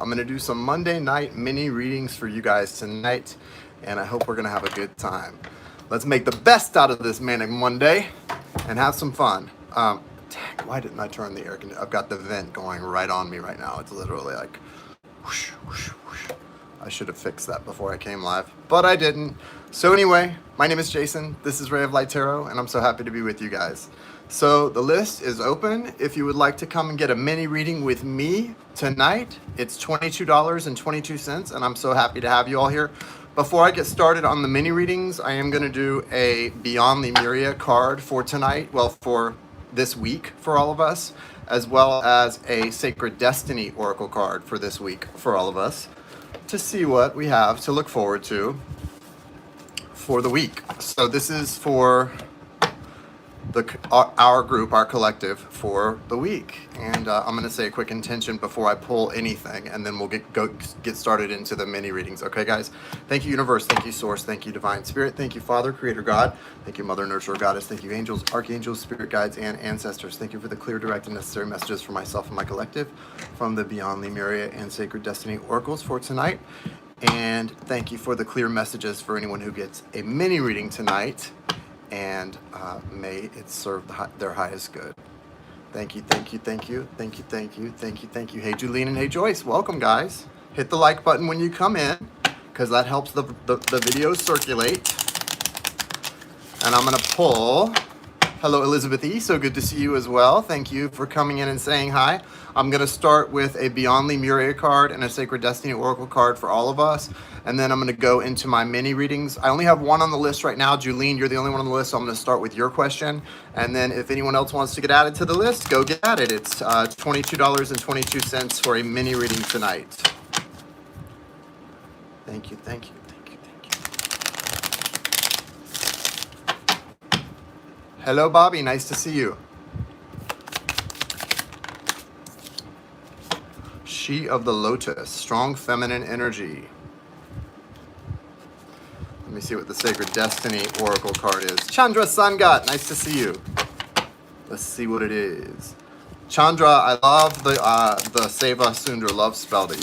I'm going to do some Monday night mini readings for you guys tonight, and I hope we're going to have a good time. Let's make the best out of this Manic Monday and have some fun. Dang, why didn't I turn the air conditioner? I've got the vent going right on me right now. It's literally like whoosh, whoosh, whoosh. I should have fixed that before I came live, but I didn't. So anyway, my name is Jason. This is Ray of Light Tarot, and I'm so happy to be with you guys. So the list is open. If you would like to come and get a mini reading with me tonight, it's $22.22, and I'm so happy to have you all here. Before I get started on the mini readings, I am going to do a Beyond Lemuria card for tonight, well, for this week for all of us, as well as a Sacred Destiny Oracle card for this week for all of us, to see what we have to look forward to for the week. So this is for our group, our collective for the week, and I'm going to say a quick intention before I pull anything, and then we'll get started into the mini readings. Okay, guys? Thank you, Universe. Thank you, Source. Thank you, Divine Spirit. Thank you, Father, Creator God. Thank you, Mother, Nurturer, Goddess. Thank you, angels, archangels, spirit guides, and ancestors. Thank you for the clear, direct, and necessary messages for myself and my collective from the Beyond Lemuria and Sacred Destiny oracles for tonight. And thank you for the clear messages for anyone who gets a mini reading tonight. And may it serve their highest good. Thank you, thank you, thank you, thank you, thank you, thank you, thank you. Hey, Julene and hey, Joyce, welcome, guys. Hit the like button when you come in, because that helps the videos circulate. And I'm going to pull. Hello, Elizabeth E. So good to see you as well. Thank you for coming in and saying hi. I'm going to start with a Beyond Lemuria card and a Sacred Destiny Oracle card for all of us. And then I'm going to go into my mini readings. I only have one on the list right now. Julene, you're the only one on the list, so I'm going to start with your question. And then if anyone else wants to get added to the list, go get at it. It's $22.22 for a mini reading tonight. Thank you, thank you, thank you, thank you. Hello, Bobby. Nice to see you. She of the Lotus, strong feminine energy. Let me see what the Sacred Destiny Oracle card is. Chandra Sangat, nice to see you. Let's see what it is. Chandra, I love the Seva Sundar love spell that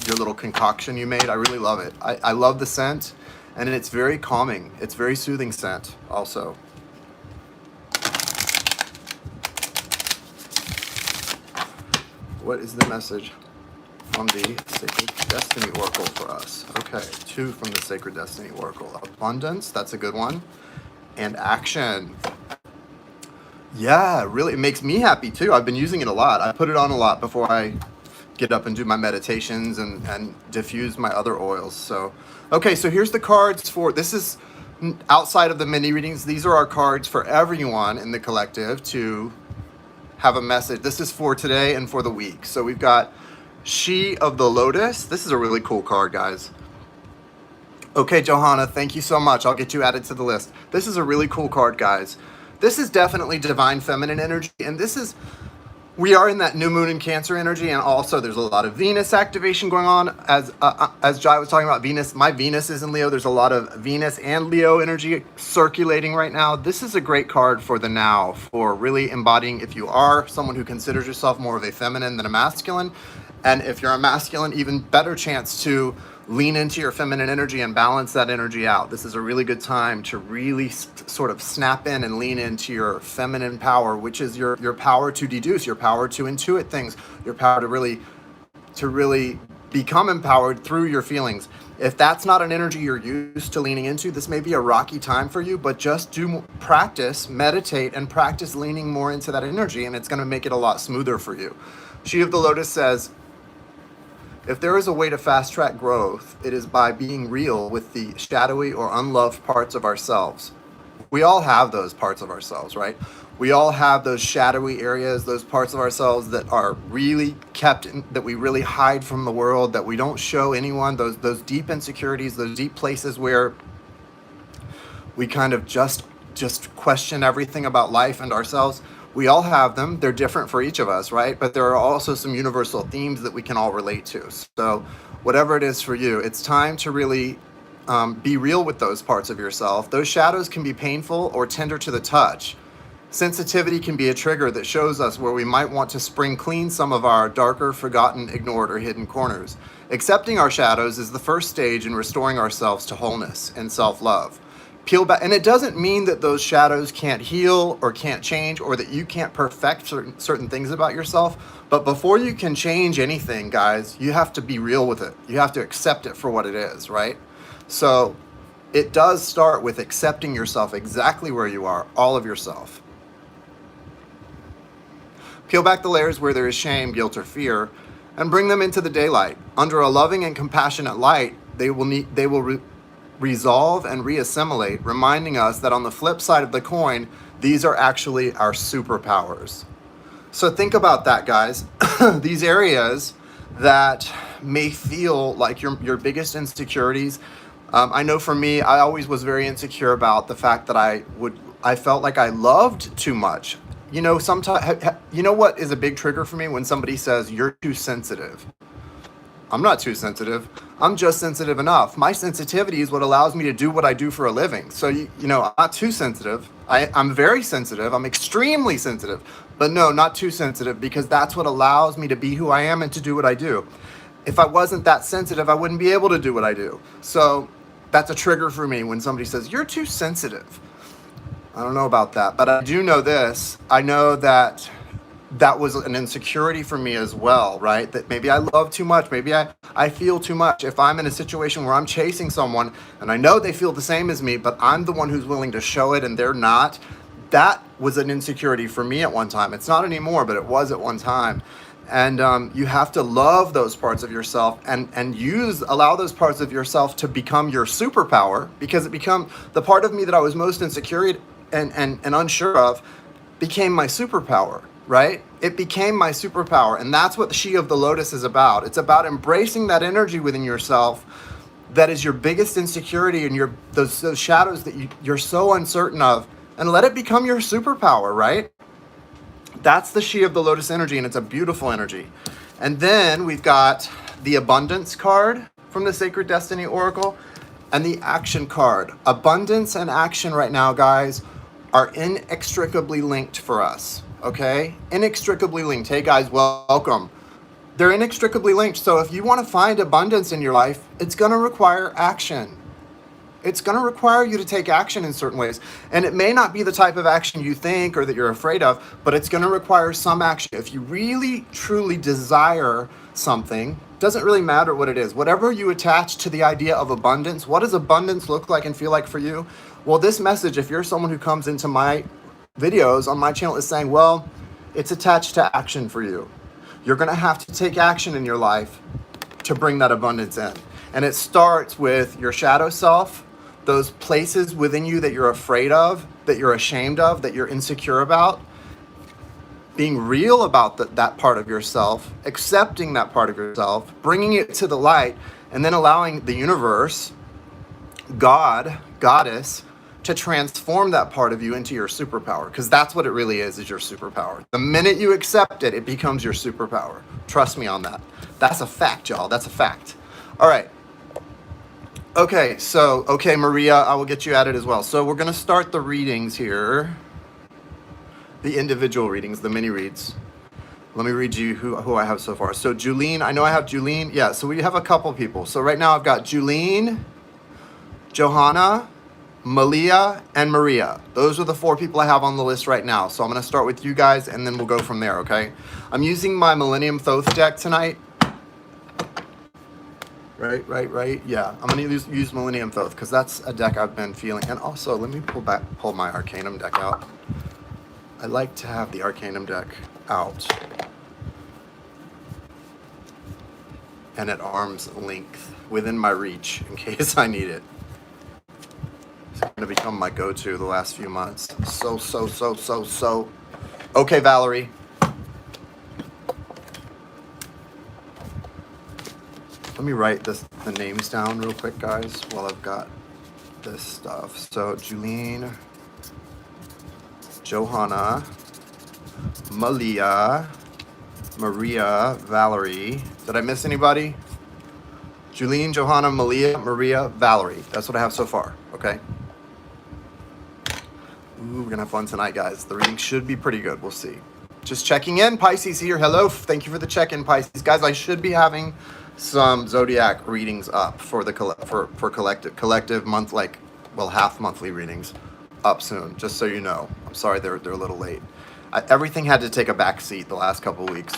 your little concoction you made. I really love it. I love the scent, and it's very calming. It's very soothing scent also. What is the message from the Sacred Destiny Oracle for us? Okay, 2 from the Sacred Destiny Oracle. Abundance, that's a good one. And action. Yeah, really, it makes me happy too. I've been using it a lot. I put it on a lot before I get up and do my meditations and diffuse my other oils. So, okay, so here's the cards for, this is outside of the mini readings. These are our cards for everyone in the collective to have a message. This is for today and for the week. So we've got She of the Lotus. This is a really cool card, guys. Okay, Johanna, thank you so much. I'll get you added to the list. This is a really cool card, guys. This is definitely divine feminine energy, and we are in that new moon in Cancer energy, and also there's a lot of Venus activation going on. As Jai was talking about Venus, my Venus is in Leo. There's a lot of Venus and Leo energy circulating right now. This is a great card for the now, for really embodying, if you are someone who considers yourself more of a feminine than a masculine, and if you're a masculine, even better chance to lean into your feminine energy and balance that energy out. This is a really good time to really sort of snap in and lean into your feminine power, which is your power to deduce, your power to intuit things, your power to really become empowered through your feelings. If that's not an energy you're used to leaning into, this may be a rocky time for you, but just practice, meditate, and practice leaning more into that energy, and it's going to make it a lot smoother for you. She of the Lotus says, if there is a way to fast track growth, it is by being real with the shadowy or unloved parts of ourselves. We all have those parts of ourselves, right? We all have those shadowy areas, those parts of ourselves that are really kept, that we really hide from the world, that we don't show anyone, those deep insecurities, those deep places where we kind of just question everything about life and ourselves. We all have them. They're different for each of us, right? But there are also some universal themes that we can all relate to. So whatever it is for you, it's time to really be real with those parts of yourself. Those shadows can be painful or tender to the touch. Sensitivity can be a trigger that shows us where we might want to spring clean some of our darker, forgotten, ignored, or hidden corners. Accepting our shadows is the first stage in restoring ourselves to wholeness and self-love. Peel back, and it doesn't mean that those shadows can't heal or can't change or that you can't perfect certain things about yourself. But before you can change anything, guys, you have to be real with it. You have to accept it for what it is, right? So it does start with accepting yourself exactly where you are, all of yourself. Peel back the layers where there is shame, guilt, or fear, and bring them into the daylight. Under a loving and compassionate light, they will resolve and reassimilate, reminding us that on the flip side of the coin, these are actually our superpowers. So think about that, guys. These areas that may feel like your biggest insecurities. I know for me, I always was very insecure about the fact that I felt like I loved too much. You know, sometimes, you know what is a big trigger for me? When somebody says, you're too sensitive. I'm not too sensitive. I'm just sensitive enough. My sensitivity is what allows me to do what I do for a living. So, you know, I'm not too sensitive. I'm very sensitive. I'm extremely sensitive. But no, not too sensitive, because that's what allows me to be who I am and to do what I do. If I wasn't that sensitive, I wouldn't be able to do what I do. So that's a trigger for me when somebody says, you're too sensitive. I don't know about that, but I do know this. I know that that was an insecurity for me as well, right? That maybe I love too much. Maybe I feel too much. If I'm in a situation where I'm chasing someone and I know they feel the same as me, but I'm the one who's willing to show it and they're not, that was an insecurity for me at one time. It's not anymore, but it was at one time. And you have to love those parts of yourself and allow those parts of yourself to become your superpower, because it become the part of me that I was most insecure and unsure of became my superpower, right? It became my superpower. And that's what the She of the Lotus is about. It's about embracing that energy within yourself that is your biggest insecurity and those shadows that you're so uncertain of, and let it become your superpower, right? That's the She of the Lotus energy, and it's a beautiful energy. And then we've got the Abundance card from the Sacred Destiny Oracle and the Action card. Abundance and action right now, guys, are inextricably linked for us, okay? Inextricably linked. Hey, guys, welcome. They're inextricably linked. So if you want to find abundance in your life, it's going to require action. It's going to require you to take action in certain ways. And it may not be the type of action you think or that you're afraid of, but it's going to require some action. If you really, truly desire something, doesn't really matter what it is. Whatever you attach to the idea of abundance, what does abundance look like and feel like for you? Well, this message, if you're someone who comes into my videos on my channel, is saying, well, it's attached to action for you. You're going to have to take action in your life to bring that abundance in. And it starts with your shadow self, those places within you that you're afraid of, that you're ashamed of, that you're insecure about. Being real about that part of yourself, accepting that part of yourself, bringing it to the light, and then allowing the universe, God, Goddess, to transform that part of you into your superpower, because that's what it really is your superpower. The minute you accept it, it becomes your superpower. Trust me on that. That's a fact, y'all. That's a fact. All right. Okay, Maria, I will get you at it as well. So we're going to start the readings here. The individual readings, the mini reads. Let me read you who I have so far. So Julene, I know I have Julene. Yeah, so we have a couple people. So right now I've got Julene, Johanna, Malia, and Maria. Those are the 4 people I have on the list right now. So I'm going to start with you guys, and then we'll go from there, okay? I'm using my Millennium Thoth deck tonight. Right. Yeah, I'm going to use Millennium Thoth because that's a deck I've been feeling. And also, let me pull my Arcanum deck out. I like to have the Arcanum deck out and at arm's length, within my reach, in case I need it. It's going to become my go-to the last few months. So. Okay, Valerie. Let me write the names down real quick, guys, while I've got this stuff. So, Julene, Johanna, Malia, Maria, Valerie. Did I miss anybody? Julene, Johanna, Malia, Maria, Valerie. That's what I have so far, okay? Ooh, we're gonna have fun tonight, guys. The reading should be pretty good. We'll see. Just checking in. Pisces here. Hello. Thank you for the check-in, Pisces. Guys, I should be having some zodiac readings up for the collective month, like, well, half monthly readings up soon, just so you know. I'm sorry they're a little late. Everything had to take a back seat the last couple weeks.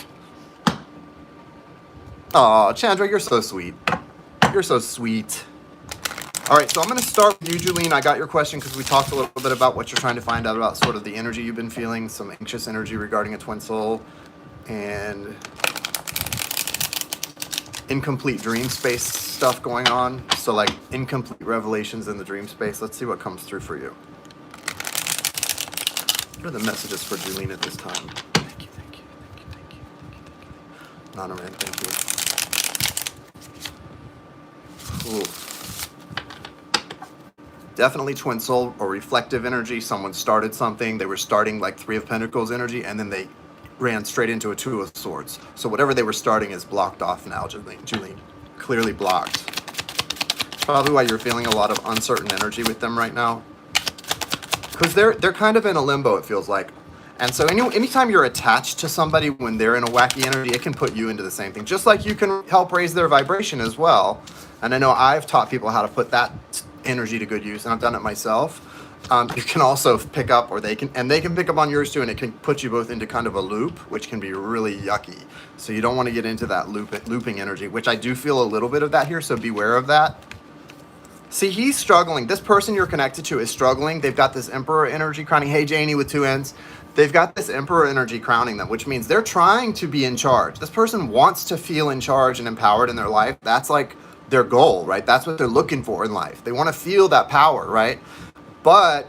Aw, Chandra, you're so sweet. You're so sweet. All right, so I'm going to start with you, Julene. I got your question because we talked a little bit about what you're trying to find out about, sort of the energy you've been feeling, some anxious energy regarding a twin soul, and incomplete dream space stuff going on. So like incomplete revelations in the dream space. Let's see what comes through for you. What are the messages for Julene at this time? Thank you, thank you, thank you, thank you, thank you. Nanaran, thank you. Ooh. Definitely twin soul or reflective energy. Someone started something. They were starting like Three of Pentacles energy, and then they ran straight into a Two of Swords. So whatever they were starting is blocked off now, Julene. Clearly blocked. Probably why you're feeling a lot of uncertain energy with them right now. Because they're kind of in a limbo, it feels like. And so anytime you're attached to somebody when they're in a wacky energy, it can put you into the same thing. Just like you can help raise their vibration as well. And I know I've taught people how to put that energy to good use, and I've done it myself. You can also pick up, or they can pick up on yours too, and it can put you both into kind of a loop, which can be really yucky. So you don't want to get into that looping energy, which I do feel a little bit of that here, so beware of that. See, he's struggling. This person you're connected to is struggling. They've got this Emperor energy crowning. Hey, Janie with 2 N's. They've got this Emperor energy crowning them, which means they're trying to be in charge. This person wants to feel in charge and empowered in their life. That's like their goal, right? That's what they're looking for in life. They want to feel that power, right? But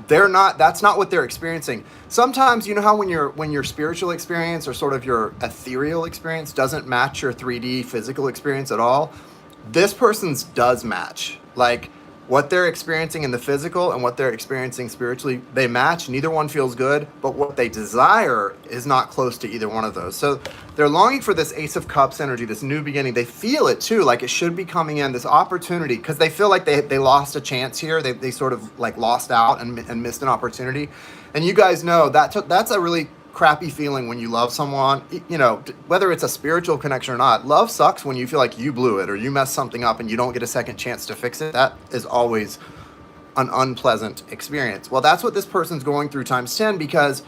that's not what they're experiencing. Sometimes, you know how when your spiritual experience or sort of your ethereal experience doesn't match your 3D physical experience at all? This person's does match. Like what they're experiencing in the physical and what they're experiencing spiritually, they match. Neither one feels good, but what they desire is not close to either one of those. So they're longing for this Ace of Cups energy, this new beginning. They feel it too, like it should be coming in, this opportunity, because they feel like they lost a chance here. They sort of like lost out and missed an opportunity. And you guys know that's a really crappy feeling when you love someone, you know, whether it's a spiritual connection or not. Love sucks when you feel like you blew it or you messed something up and you don't get a second chance to fix it. That is always an unpleasant experience. Well, that's what this person's going through times 10, because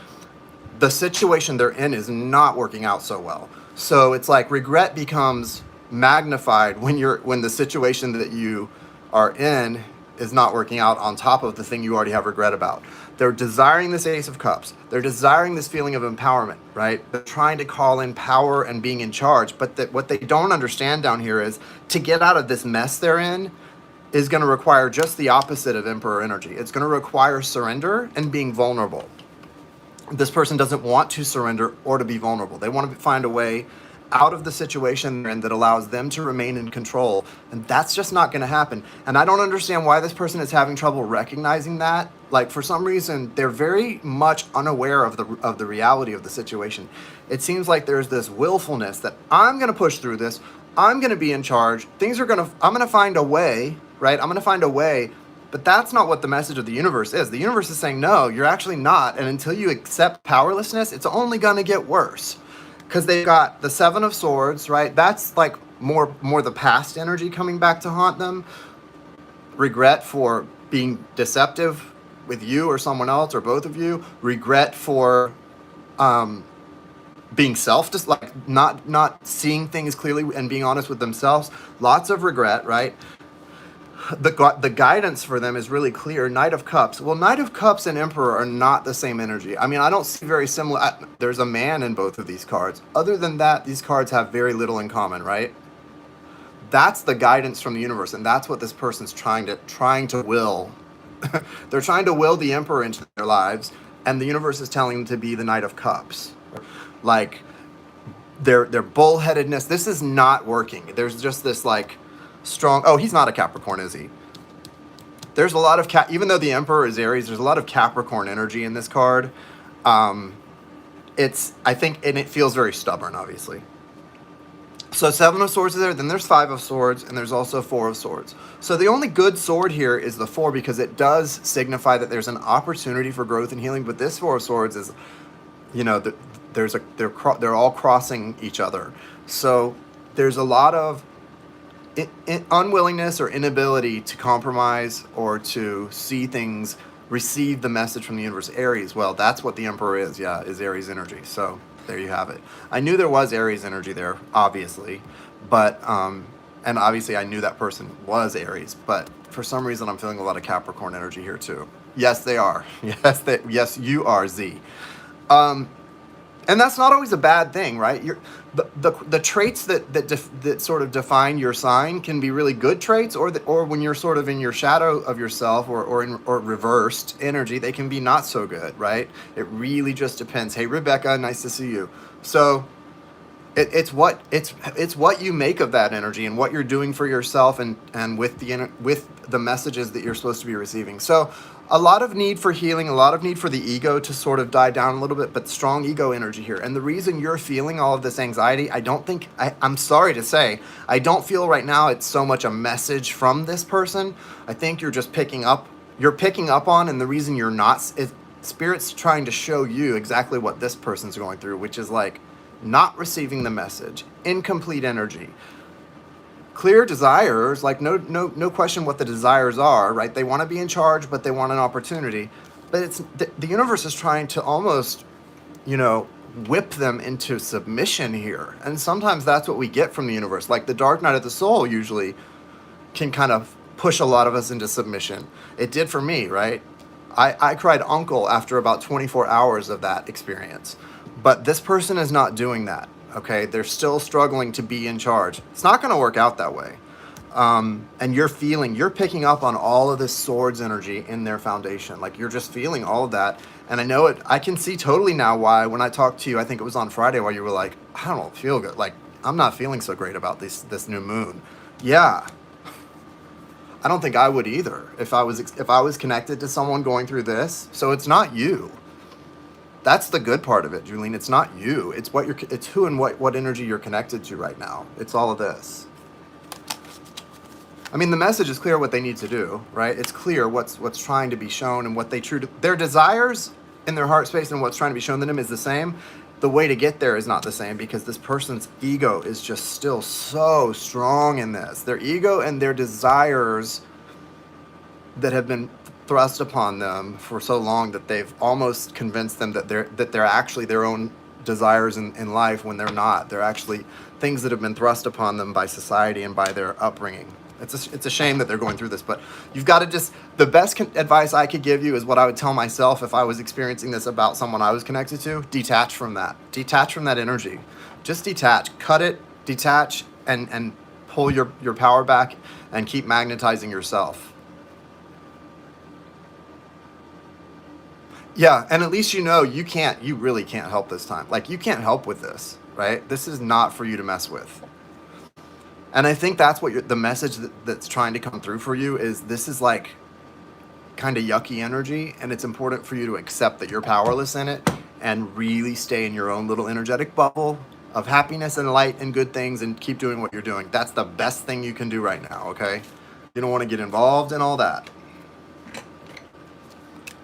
the situation they're in is not working out so well. So it's like regret becomes magnified when the situation that you are in is not working out on top of the thing you already have regret about. They're desiring this Ace of Cups. They're desiring this feeling of empowerment, right? They're trying to call in power and being in charge. But what they don't understand down here is to get out of this mess they're in is going to require just the opposite of Emperor energy. It's going to require surrender and being vulnerable. This person doesn't want to surrender or to be vulnerable. They want to find a way out of the situation they're in that allows them to remain in control. And that's just not going to happen. And I don't understand why this person is having trouble recognizing that. Like for some reason, they're very much unaware of the reality of the situation. It seems like there's this willfulness that I'm going to push through this. I'm going to be in charge. I'm going to find a way, right? I'm going to find a way. But that's not what the message of the universe is. The universe is saying, no, you're actually not. And until you accept powerlessness, it's only going to get worse. Because they've got the Seven of Swords, right? That's like more the past energy coming back to haunt them. Regret for being deceptive with you or someone else or both of you. Regret for being just like not seeing things clearly and being honest with themselves. Lots of regret, right? The guidance for them is really clear. Knight of Cups. Well, Knight of Cups and Emperor are not the same energy. I mean, I don't see very similar. There's a man in both of these cards. Other than that, these cards have very little in common, right? That's the guidance from the universe, and that's what this person's trying to will. They're trying to will the Emperor into their lives, and the universe is telling them to be the Knight of Cups. Like their bullheadedness. This is not working. There's just this like strong. Oh, he's not a Capricorn, is he? There's a lot of even though the Emperor is Aries, there's a lot of Capricorn energy in this card. I think, and it feels very stubborn, obviously. So Seven of Swords is there, then there's Five of Swords, and there's also Four of Swords. So the only good sword here is the Four, because it does signify that there's an opportunity for growth and healing. But this Four of Swords is, you know, they're all crossing each other. So there's a lot of unwillingness or inability to compromise or to see things, receive the message from the universe. Aries, well, that's what the Emperor is. Yeah, is Aries energy. So there you have it. I knew there was Aries energy there, obviously, but and obviously I knew that person was Aries, but for some reason I'm feeling a lot of Capricorn energy here too. Yes, they are. Yes, you are, Z. And that's not always a bad thing, right? The traits that sort of define your sign can be really good traits, or when you're sort of in your shadow of yourself, or reversed energy, they can be not so good, right? It really just depends. Hey, Rebecca, nice to see you. So it's what you make of that energy and what you're doing for yourself and with the messages that you're supposed to be receiving. So a lot of need for healing, a lot of need for the ego to sort of die down a little bit, but strong ego energy here. And the reason you're feeling all of this anxiety, I'm sorry to say, I don't feel right now it's so much a message from this person. I think you're just picking up on, and the reason you're not is Spirit's trying to show you exactly what this person's going through, which is like not receiving the message, incomplete energy. Clear desires, like no question what the desires are, right? They want to be in charge, but they want an opportunity. But it's the universe is trying to almost, whip them into submission here. And sometimes that's what we get from the universe. Like the dark night of the soul usually can kind of push a lot of us into submission. It did for me, right? I cried uncle after about 24 hours of that experience. But this person is not doing that. Okay, they're still struggling to be in charge. It's not going to work out that way. And you're picking up on all of this swords energy in their foundation. Like you're just feeling all of that. And I know it, I can see totally now why when I talked to you, I think it was on Friday, why you were like, I don't feel good. Like I'm not feeling so great about this new moon. Yeah. I don't think I would either if I was connected to someone going through this. So it's not you. That's the good part of it, Julene. It's not you. It's who and what energy you're connected to right now. It's all of this. I mean, the message is clear what they need to do, right? It's clear what's trying to be shown and what their desires in their heart space and what's trying to be shown to them is the same. The way to get there is not the same because this person's ego is just still so strong in this. Their ego and their desires that have been thrust upon them for so long that they've almost convinced them that they're actually their own desires in life when they're not. They're actually things that have been thrust upon them by society and by their upbringing. It's a shame that they're going through this, but you've got to the best advice I could give you is what I would tell myself if I was experiencing this about someone I was connected to. Detach from that. Detach from that energy. Just detach. Cut it, detach, and pull your power back and keep magnetizing yourself. Yeah, and at least you really can't help this time. Like, you can't help with this, right? This is not for you to mess with. And I think that's what the message that's trying to come through for you is this is like kind of yucky energy, and it's important for you to accept that you're powerless in it and really stay in your own little energetic bubble of happiness and light and good things and keep doing what you're doing. That's the best thing you can do right now, okay? You don't want to get involved in all that.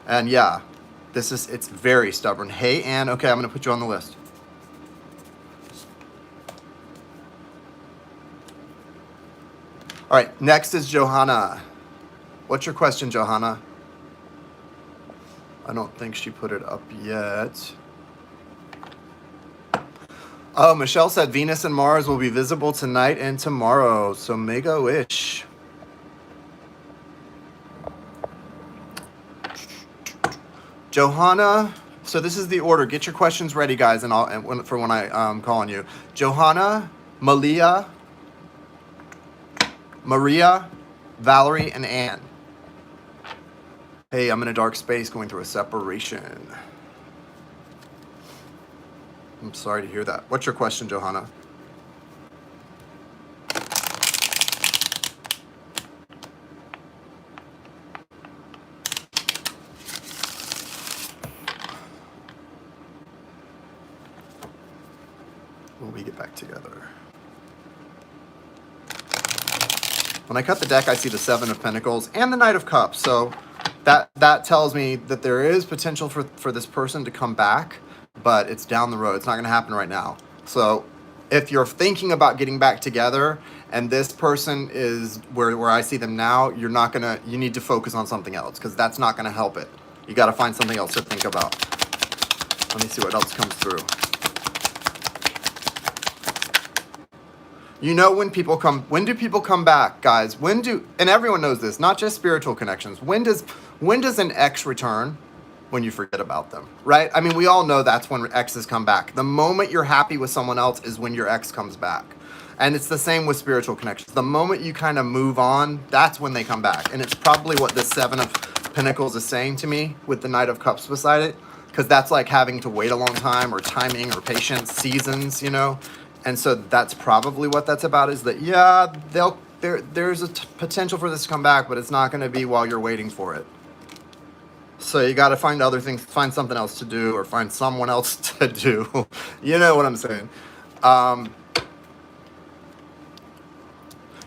And yeah, it's very stubborn. Hey, Anne, okay, I'm going to put you on the list. All right, next is Johanna. What's your question, Johanna? I don't think she put it up yet. Oh, Michelle said Venus and Mars will be visible tonight and tomorrow, so make a wish. Johanna, so this is the order. Get your questions ready, guys, for when I call on you. Johanna, Malia, Maria, Valerie, and Anne. Hey, I'm in a dark space going through a separation. I'm sorry to hear that. What's your question, Johanna? When we get back together. When I cut the deck, I see the Seven of Pentacles and the Knight of Cups. So that tells me that there is potential for this person to come back, but it's down the road. It's not going to happen right now. So if you're thinking about getting back together and this person is where I see them now, you need to focus on something else, because that's not going to help it. You got to find something else to think about. Let me see what else comes through. You know, when do people come back, guys? And everyone knows this, not just spiritual connections. When does an ex return? When you forget about them, right? I mean, we all know that's when exes come back. The moment you're happy with someone else is when your ex comes back. And it's the same with spiritual connections. The moment you kind of move on, that's when they come back. And it's probably what the Seven of Pentacles is saying to me with the Knight of Cups beside it, because that's like having to wait a long time, or timing, or patience, seasons, you know? And so that's probably what that's about, is that, yeah, there's a potential for this to come back, but it's not going to be while you're waiting for it. So you got to find other things, find something else to do, or find someone else to do. You know what I'm saying?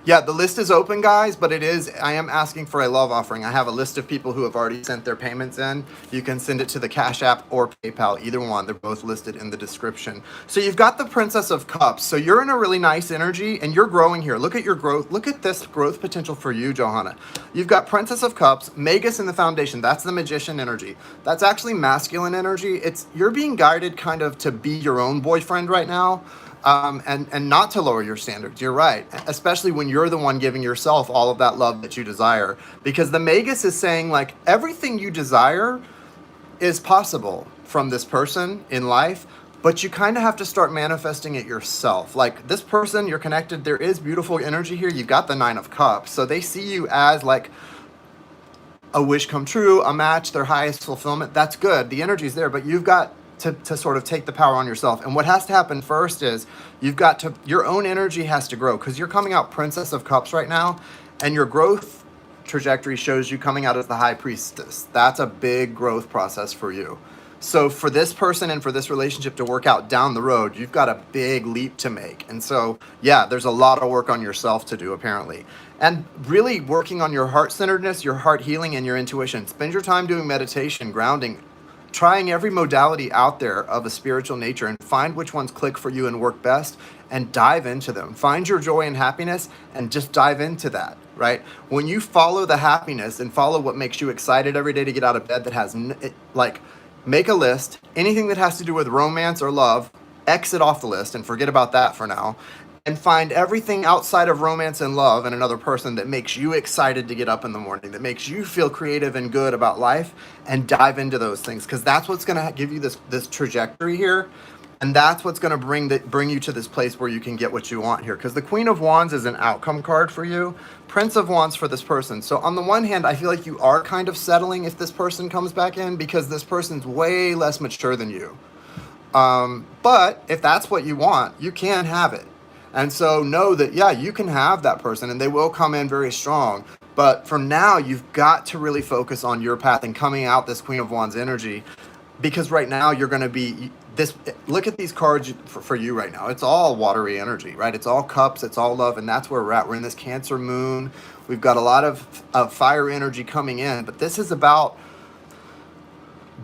Yeah, the list is open, guys, but I am asking for a love offering. I have a list of people who have already sent their payments in. You can send it to the Cash App or PayPal, either one. They're both listed in the description. So you've got the Princess of Cups. So you're in a really nice energy, and you're growing here. Look at your growth. Look at this growth potential for you, Johanna. You've got Princess of Cups, Magus in the Foundation. That's the Magician energy. That's actually masculine energy. You're being guided kind of to be your own boyfriend right now. And not to lower your standards. You're right, especially when you're the one giving yourself all of that love that you desire, because the Magus is saying, like, everything you desire is possible from this person in life, but you kind of have to start manifesting it yourself. Like, this person, you're connected, there is beautiful energy here. You've got the Nine of Cups, so they see you as like a wish come true, a match, their highest fulfillment. That's good, the energy's there, but you've got to sort of take the power on yourself. And what has to happen first is your own energy has to grow, because you're coming out Princess of Cups right now, and your growth trajectory shows you coming out as the High Priestess. That's a big growth process for you. So for this person and for this relationship to work out down the road, you've got a big leap to make. And so, yeah, there's a lot of work on yourself to do, apparently. And really working on your heart-centeredness, your heart healing, and your intuition. Spend your time doing meditation, grounding, trying every modality out there of a spiritual nature, and find which ones click for you and work best, and dive into them. Find your joy and happiness and just dive into that, right? When you follow the happiness and follow what makes you excited every day to get out of bed, that has, make a list. Anything that has to do with romance or love, exit off the list and forget about that for now. And find everything outside of romance and love and another person that makes you excited to get up in the morning, that makes you feel creative and good about life, and dive into those things, because that's what's going to give you this trajectory here, and that's what's going to bring you to this place where you can get what you want here. Because the Queen of Wands is an outcome card for you, Prince of Wands for this person. So on the one hand, I feel like you are kind of settling if this person comes back in, because this person's way less mature than you. But if that's what you want, you can have it. And so know that, yeah, you can have that person, and they will come in very strong. But for now, you've got to really focus on your path and coming out this Queen of Wands energy, because right now you're going to be this. Look at these cards for you right now. It's all watery energy, right? It's all cups. It's all love. And that's where we're at. We're in this Cancer moon. We've got a lot of fire energy coming in. But this is about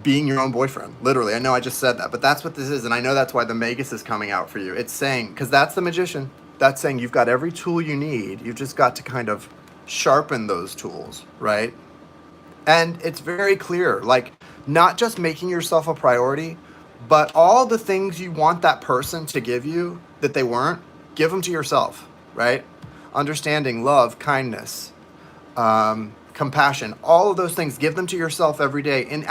being your own boyfriend, literally. I know I just said that, but that's what this is. And I know that's why the Magus is coming out for you. It's saying, because that's the Magician, that's saying you've got every tool you need. You've just got to kind of sharpen those tools, right? And it's very clear, like, not just making yourself a priority, but all the things you want that person to give you that they weren't, give them to yourself, right? Understanding, love, kindness, compassion, all of those things, give them to yourself every day in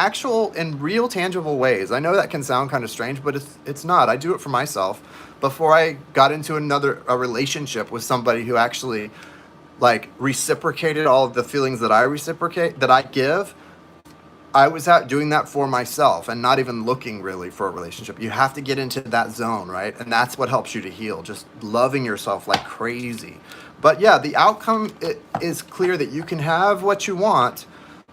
real tangible ways. I know that can sound kind of strange, but it's not. I do it for myself. Before I got into a relationship with somebody who actually like reciprocated all of the feelings that I give, I was out doing that for myself and not even looking really for a relationship. You have to get into that zone, right? And that's what helps you to heal, just loving yourself like crazy. But yeah, the outcome is clear that you can have what you want,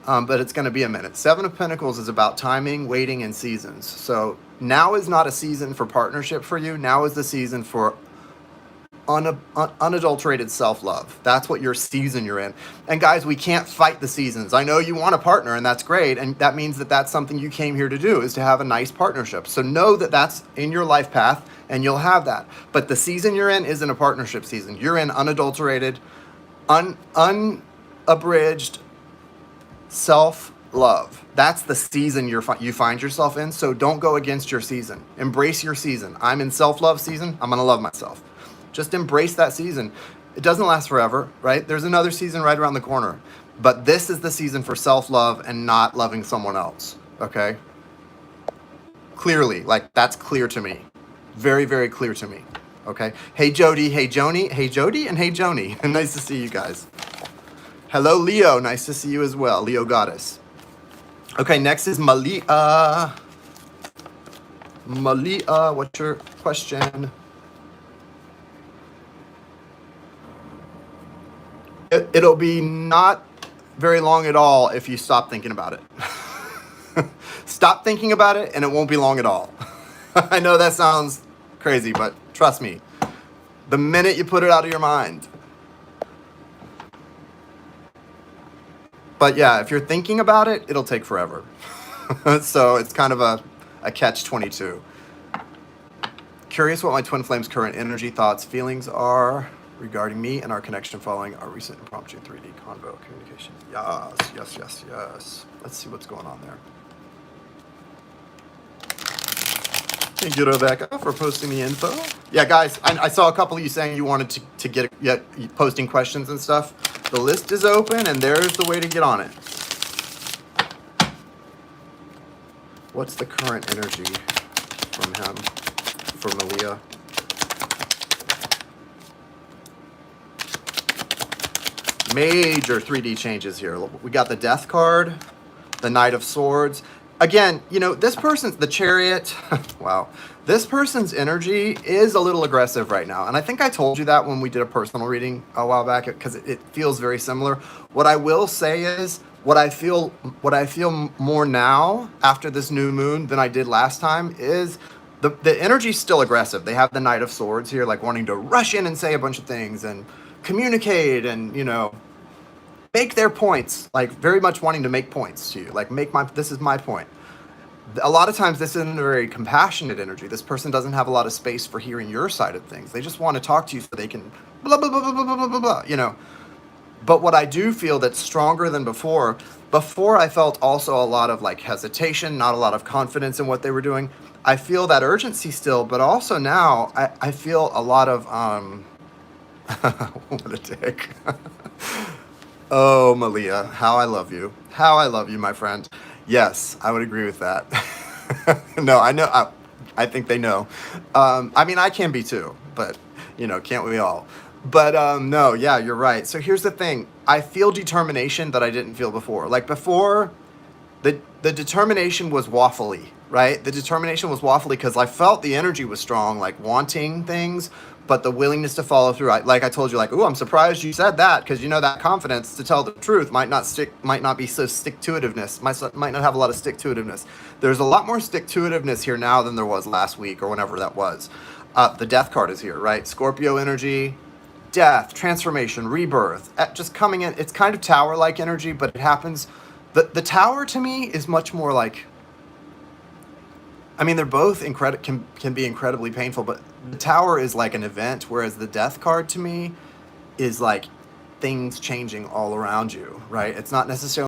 but it's going to be a minute. Seven of Pentacles is about timing, waiting, and seasons. So now is not a season for partnership for you. Now is the season for unadulterated self-love. That's what your season you're in. And guys, we can't fight the seasons. I know you want a partner, and that's great, and that means that that's something you came here to do, is to have a nice partnership. So know that that's in your life path, and you'll have that. But the season you're in isn't a partnership season. You're in unadulterated, unabridged self-love. That's the season you find yourself in. So don't go against your season. Embrace your season. I'm in self-love season. I'm gonna love myself. Just embrace that season. It doesn't last forever, right? There's another season right around the corner. But this is the season for self-love and not loving someone else, okay? Clearly, like, that's clear to me. Very, very clear to me, okay? Hey, Jody. Hey, Joni. Hey, Jody, and hey, Joni. Nice to see you guys. Hello, Leo. Nice to see you as well. Leo Goddess. Okay, next is Malia. Malia, what's your question? It'll be not very long at all if you stop thinking about it. Stop thinking about it and it won't be long at all. I know that sounds crazy, but trust me. The minute you put it out of your mind. But yeah, if you're thinking about it, it'll take forever. So it's kind of a catch-22. Curious what my twin flame's current energy, thoughts, feelings are regarding me and our connection following our recent impromptu 3D convo communication. Yes. Let's see what's going on there. Thank you, Rebecca, for posting the info. Yeah, guys, I saw a couple of you saying you wanted to get posting questions and stuff. The list is open, and there's the way to get on it. What's the current energy from him, for Malia? Major 3D changes here. We got the Death card, the Knight of Swords. Again, you know, this person's, the Chariot, wow. This person's energy is a little aggressive right now. And I think I told you that when we did a personal reading a while back, because it feels very similar. What I will say is, what I feel more now after this new moon than I did last time is the energy's still aggressive. They have the Knight of Swords here, like wanting to rush in and say a bunch of things and communicate and, you know, make their points, like very much wanting to make points to you, like this is my point. A lot of times this isn't a very compassionate energy. This person doesn't have a lot of space for hearing your side of things. They just want to talk to you so they can blah, blah, blah, blah, blah, blah, blah, blah, you know. But what I do feel that's stronger than before I felt also a lot of like hesitation, not a lot of confidence in what they were doing. I feel that urgency still, but also now I feel a lot of, what a dick. Oh, Malia, how I love you. How I love you, my friend. Yes, I would agree with that. No, I know. I think they know. I mean, I can be too, but, you know, can't we all? But no, yeah, you're right. So here's the thing. I feel determination that I didn't feel before. Like before, the determination was waffly, right? The determination was waffly because I felt the energy was strong, like wanting things, but the willingness to follow through. Like I told you, like, ooh, I'm surprised you said that, because you know that confidence to tell the truth might not be so stick-to-itiveness, might not have a lot of stick-to-itiveness. There's a lot more stick-to-itiveness here now than there was last week or whenever that was. The Death card is here, right? Scorpio energy, death, transformation, rebirth, just coming in. It's kind of Tower-like energy, but it happens. The Tower to me is much more like, I mean, they're both can be incredibly painful, but the Tower is like an event, whereas the Death card to me is like things changing all around you, right? It's not necessarily